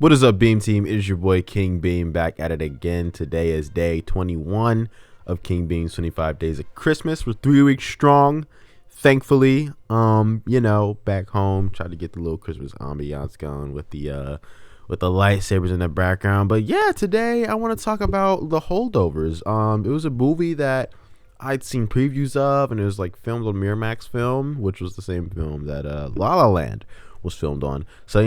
What is up, Beam Team? It is your boy King Beam back at it again. Today is day 21 of King Beam's 25 Days of Christmas. We're 3 weeks strong, thankfully. Back home, tried to get the little Christmas ambiance going with the lightsabers in the background. But yeah, today I want to talk about the Holdovers. It was a movie that I'd seen previews of, and it was like filmed on Miramax Film, which was the same film that La La Land was filmed on. So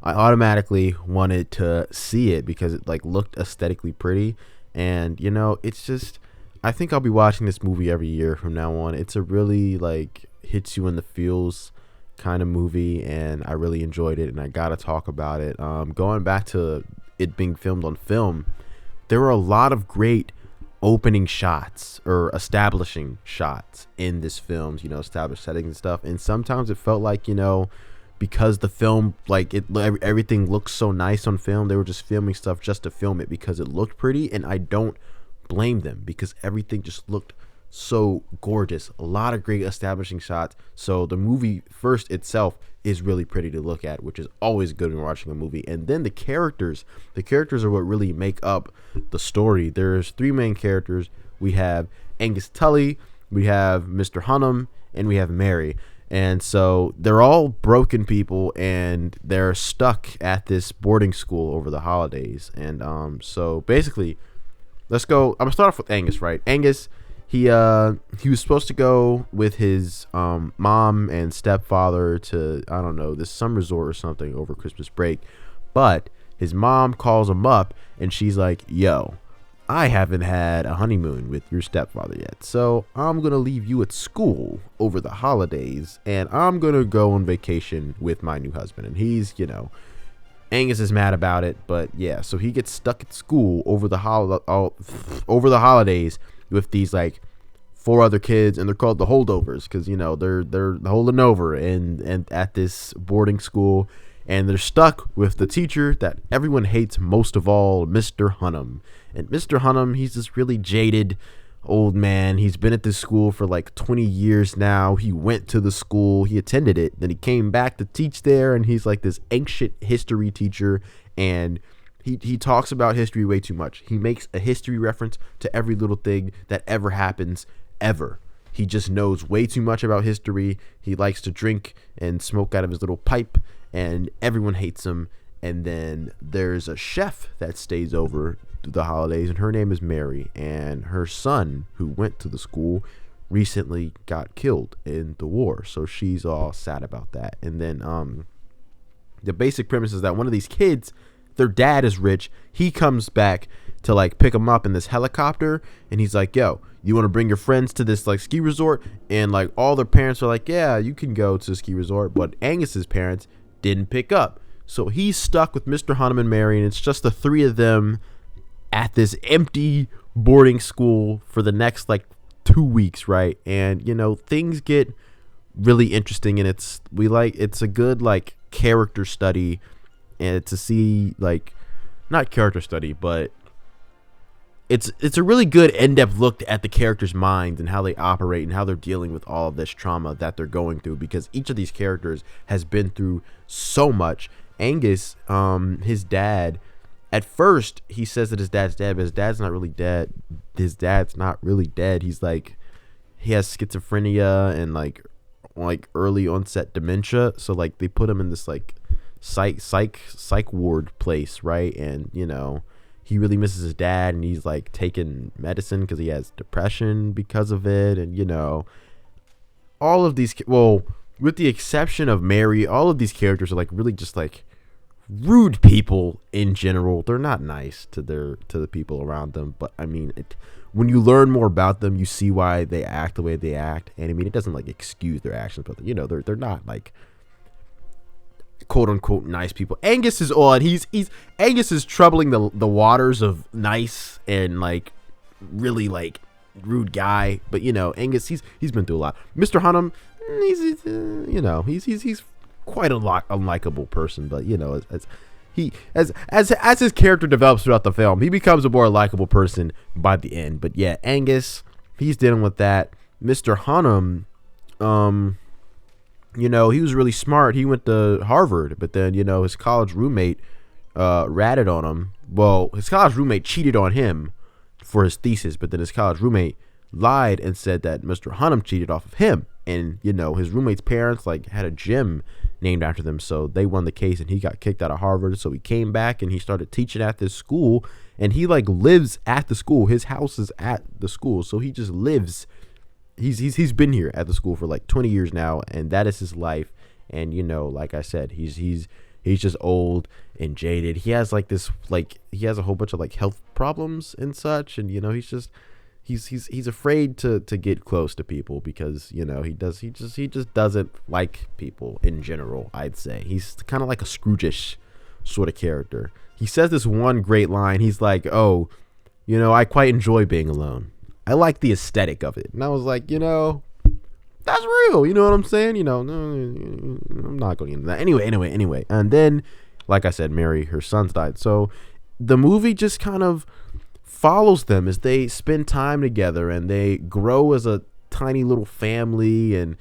I automatically wanted to see it because it like looked aesthetically pretty, and it's just, I think I'll be watching this movie every year from now on. It's a really like hits you in the feels kind of movie, and I really enjoyed it, and I gotta talk about it. Going back to it being filmed on film, there were a lot of great opening shots or establishing shots in this film, established settings and stuff, and sometimes it felt like because the film, like everything looks so nice on film, they were just filming stuff just to film it because it looked pretty, and I don't blame them because everything just looked so gorgeous. A lot of great establishing shots. So the movie first itself is really pretty to look at, which is always good when watching a movie. And then the characters are what really make up the story. There's three main characters. We have Angus Tully, we have Mr. Hunnam, and we have Mary. And so they're all broken people, and they're stuck at this boarding school over the holidays. And so basically, let's go. I'm gonna start off with Angus, right? Angus, he was supposed to go with his mom and stepfather to, I don't know, this some resort or something over Christmas break, but his mom calls him up, and she's like, "Yo, I haven't had a honeymoon with your stepfather yet, so I'm going to leave you at school over the holidays, and I'm going to go on vacation with my new husband." And he's, Angus is mad about it, but yeah, so he gets stuck at school over the holidays with these like four other kids, and they're called the Holdovers because, they're holding over and at this boarding school, and they're stuck with the teacher that everyone hates most of all, Mr. Hunnam. And Mr. Hunnam, he's this really jaded old man. He's been at this school for like 20 years now. He went to the school, he attended it, then he came back to teach there, and he's like this ancient history teacher, and he talks about history way too much. He makes a history reference to every little thing that ever happens, ever. He just knows way too much about history. He likes to drink and smoke out of his little pipe, and everyone hates him. And then there's a chef that stays over the holidays, and her name is Mary, and her son, who went to the school, recently got killed in the war, so she's all sad about that. And then the basic premise is that one of these kids, their dad is rich. He comes back to like pick them up in this helicopter, and he's like, "Yo, you want to bring your friends to this like ski resort?" And like all their parents are like, "Yeah, you can go to the ski resort," but Angus's parents didn't pick up, so he's stuck with Mr. Hunnam and Mary, and it's just the three of them at this empty boarding school for the next like 2 weeks, right? And things get really interesting, and it's a good like character study, and to see like, not character study, but it's a really good in-depth look at the characters' minds and how they operate and how they're dealing with all of this trauma that they're going through, because each of these characters has been through so much. Angus, his dad, at first he says that his dad's dead, but his dad's not really dead. He's like, he has schizophrenia and like early onset dementia, so like they put him in this like psych ward place, right? And he really misses his dad, and he's like taking medicine because he has depression because of it. And all of these, well, with the exception of Mary, all of these characters are like really just like rude people in general. They're not nice to the people around them, but I mean, when you learn more about them, you see why they act the way they act. And I mean, it doesn't like excuse their actions, but they're not like quote unquote nice people. Angus is odd. Angus is troubling the waters of nice and like really like rude guy, but Angus, he's been through a lot. Mr. Hunnam, he's quite a unlikable person, but as his character develops throughout the film, he becomes a more likable person by the end. But yeah, Angus, he's dealing with that. Mr. Hunnam, he was really smart. He went to Harvard, but then his college roommate ratted on him. Well, his college roommate cheated on him for his thesis, but then his college roommate lied and said that Mr. Hunnam cheated off of him. And, you know, his roommate's parents, like, had a gym named after them, so they won the case, and he got kicked out of Harvard. So he came back, and he started teaching at this school, and he, like, lives at the school. His house is at the school, so he just lives. He's been here at the school for, like, 20 years now, and that is his life. And, you know, like I said, he's just old and jaded. He has, like, this, like, he has a whole bunch of, like, health problems and such, and, you know, he's afraid to get close to people because, you know, he just doesn't like people in general. I'd say he's kind of like a Scrooge-ish sort of character. He says this one great line. He's like, "Oh, you know, I quite enjoy being alone. I like the aesthetic of it." And I was like, you know, that's real. You know what I'm saying? You know, I'm not going into that. Anyway. And then, like I said, Mary, her sons died. So the movie just kind of follows them as they spend time together and they grow as a tiny little family, and,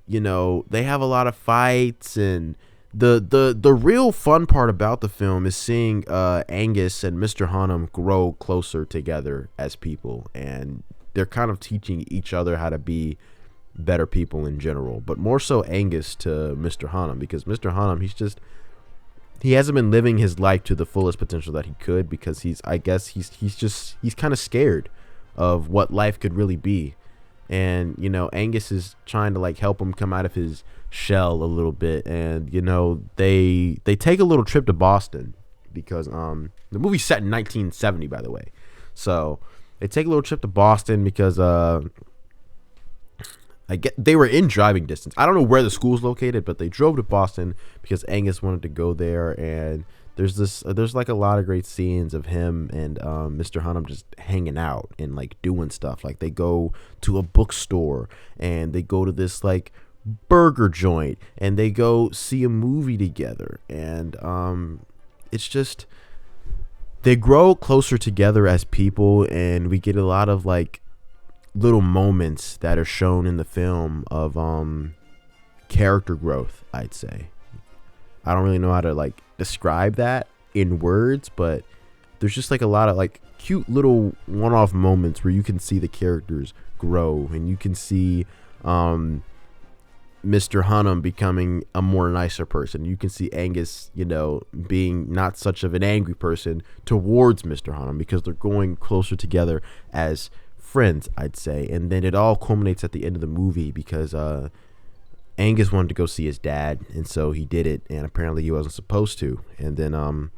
you know, they have a lot of fights. And the real fun part about the film is seeing Angus and Mr. Hunnam grow closer together as people, and they're kind of teaching each other how to be better people in general, but more so Angus to Mr. Hunnam, because Mr. Hunnam, he hasn't been living his life to the fullest potential that he could, because he's kind of scared of what life could really be. And, you know, Angus is trying to, like, help him come out of his shell a little bit. And, you know, they take a little trip to Boston, because the movie's set in 1970, by the way. So they take a little trip to Boston because they were in driving distance. I don't know where the school's located, but they drove to Boston because Angus wanted to go there. And there's like a lot of great scenes of him and Mr. Hunnam just hanging out and, like, doing stuff. Like, they go to a bookstore and they go to this, like, burger joint and they go see a movie together. And it's just, they grow closer together as people, and we get a lot of, like, little moments that are shown in the film of character growth, I'd say. I don't really know how to, like, describe that in words, but there's just, like, a lot of, like, cute little one-off moments where you can see the characters grow, and you can see Mr. Hunnam becoming a more nicer person. You can see Angus, you know, being not such of an angry person towards Mr. Hunnam, because they're going closer together as friends, I'd say. And then it all culminates at the end of the movie because Angus wanted to go see his dad, and so he did it, and apparently he wasn't supposed to. And then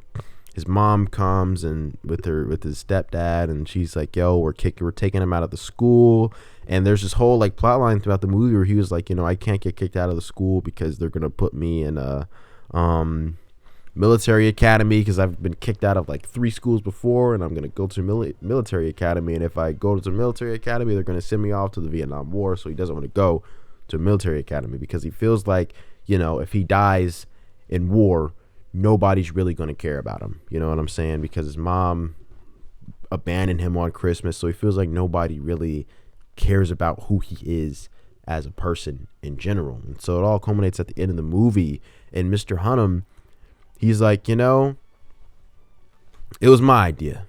his mom comes and with his stepdad, and she's like, "Yo, we're taking him out of the school." And there's this whole, like, plot line throughout the movie where he was like, you know, I can't get kicked out of the school because they're gonna put me in a military academy, because I've been kicked out of, like, 3 schools before, and I'm gonna go to military academy, and if I go to the military academy, they're gonna send me off to the Vietnam War. So he doesn't want to go to a military academy because he feels like, you know, if he dies in war, nobody's really gonna care about him. You know what I'm saying? Because his mom abandoned him on Christmas, so he feels like nobody really cares about who he is as a person in general. And so it all culminates at the end of the movie, and Mr. Hunnam, he's like, you know, it was my idea.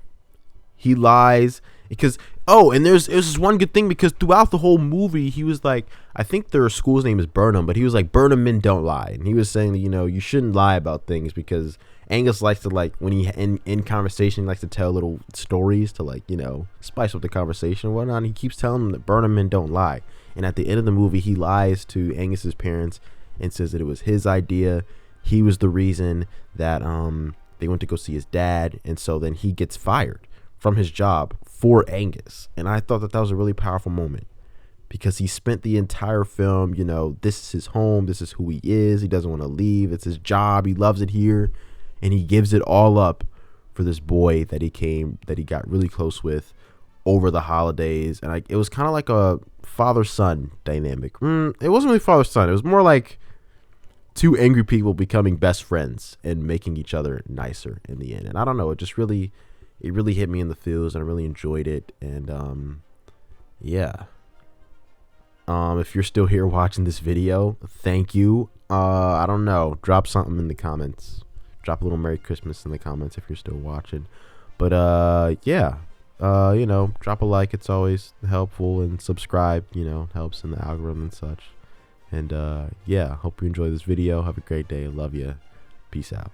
He lies because, and there's this one good thing, because throughout the whole movie, he was like, I think their school's name is Burnham, but he was like, Burnham men don't lie. And he was saying that, you know, you shouldn't lie about things, because Angus likes to, like, when he in conversation, he likes to tell little stories to, like, you know, spice up the conversation and whatnot. And he keeps telling them that Burnham men don't lie. And at the end of the movie, he lies to Angus's parents and says that it was his idea. He was the reason that they went to go see his dad, and so then he gets fired from his job for Angus. And I thought that was a really powerful moment, because he spent the entire film, you know, this is his home, this is who he is, he doesn't want to leave, it's his job, he loves it here, and he gives it all up for this boy that he got really close with over the holidays. And it was kind of like a father-son dynamic. It wasn't really father-son, it was more like 2 angry people becoming best friends and making each other nicer in the end. And I don't know, it really hit me in the feels, and I really enjoyed it. And yeah. If you're still here watching this video, thank you. I don't know, drop something in the comments. drop a little Merry Christmas in the comments if you're still watching. But yeah, drop a like. It's always helpful, and subscribe. Helps in the algorithm and such. And yeah, hope you enjoy this video. Have a great day. Love you. Peace out.